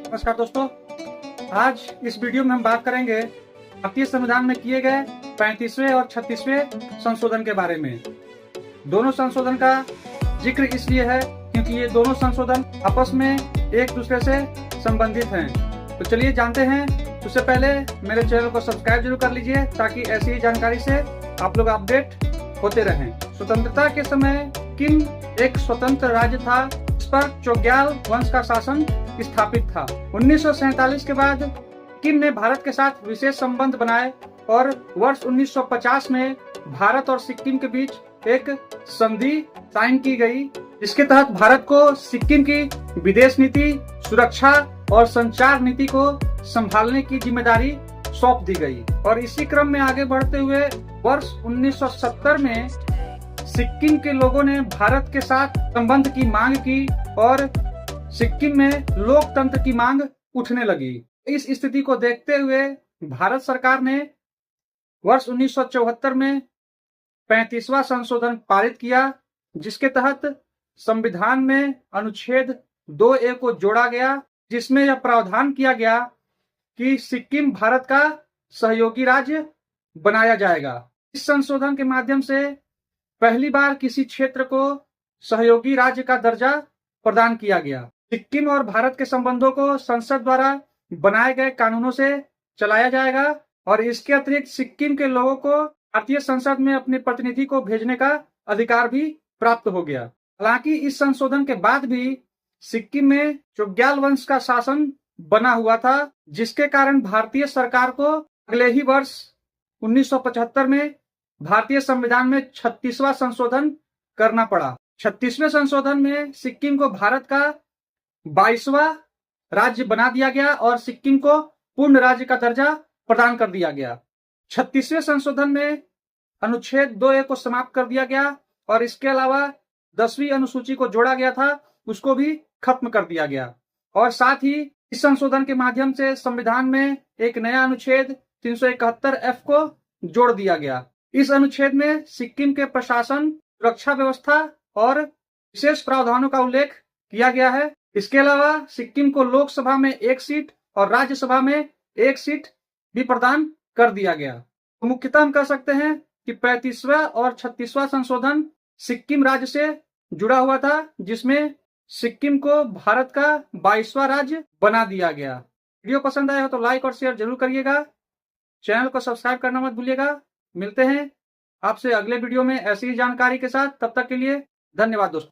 नमस्कार दोस्तों, आज इस वीडियो में हम बात करेंगे भारतीय संविधान में किए गए 35वें और 36वें संशोधन के बारे में। दोनों संशोधन का जिक्र इसलिए है क्योंकि ये दोनों संशोधन आपस में एक दूसरे से संबंधित हैं। तो चलिए जानते हैं। उससे पहले मेरे चैनल को सब्सक्राइब जरूर कर लीजिए ताकि ऐसी ही जानकारी से आप लोग अपडेट होते रहें। स्वतंत्रता के समय किम एक स्वतंत्र राज्य था जिस पर चोग्याल वंश का शासन स्थापित था। 1947 के बाद किम ने भारत के साथ विशेष संबंध बनाए और वर्ष 1950 में भारत और सिक्किम के बीच एक संधि साइन की गई, जिसके तहत भारत को सिक्किम की विदेश नीति, सुरक्षा और संचार नीति को संभालने की जिम्मेदारी सौंप दी गई। और इसी क्रम में आगे बढ़ते हुए वर्ष 1970 में सिक्किम के लोगों ने भारत के साथ संबंध की मांग की और सिक्किम में लोकतंत्र की मांग उठने लगी। इस स्थिति को देखते हुए भारत सरकार ने वर्ष 1974 में 35वां संशोधन पारित किया, जिसके तहत संविधान में अनुच्छेद 2A को जोड़ा गया, जिसमें यह प्रावधान किया गया कि सिक्किम भारत का सहयोगी राज्य बनाया जाएगा। इस संशोधन के माध्यम से पहली बार किसी क्षेत्र को सहयोगी राज्य का दर्जा प्रदान किया गया। सिक्किम और भारत के संबंधों को संसद द्वारा बनाए गए कानूनों से चलाया जाएगा और इसके अतिरिक्त सिक्किम के लोगों को भारतीय संसद में अपने प्रतिनिधि को भेजने का अधिकार भी प्राप्त हो गया। हालांकि इस संशोधन के बाद भी सिक्किम में चोग्याल वंश का शासन बना हुआ था, जिसके कारण भारतीय सरकार को अगले ही वर्ष 1975 में भारतीय संविधान में 36वां संशोधन करना पड़ा। 36वें संशोधन में सिक्किम को भारत का 22वां राज्य बना दिया गया और सिक्किम को पूर्ण राज्य का दर्जा प्रदान कर दिया गया। 36वें संशोधन में अनुच्छेद 2A को समाप्त कर दिया गया और इसके अलावा 10वीं अनुसूची को जोड़ा गया था, उसको भी खत्म कर दिया गया। और साथ ही इस संशोधन के माध्यम से संविधान में एक नया अनुच्छेद 371F को जोड़ दिया गया। इस अनुच्छेद में सिक्किम के प्रशासन, सुरक्षा व्यवस्था और विशेष प्रावधानों का उल्लेख किया गया है। इसके अलावा सिक्किम को लोकसभा में 1 सीट और राज्यसभा में 1 सीट भी प्रदान कर दिया गया। तो मुख्यतः हम कह सकते हैं कि 35वां और 36वां संशोधन सिक्किम राज्य से जुड़ा हुआ था, जिसमें सिक्किम को भारत का 22वां राज्य बना दिया गया। वीडियो पसंद आया हो तो लाइक और शेयर जरूर करिएगा। चैनल को सब्सक्राइब करना मत भूलिएगा। मिलते हैं आपसे अगले वीडियो में ऐसी ही जानकारी के साथ। तब तक के लिए धन्यवाद दोस्तों।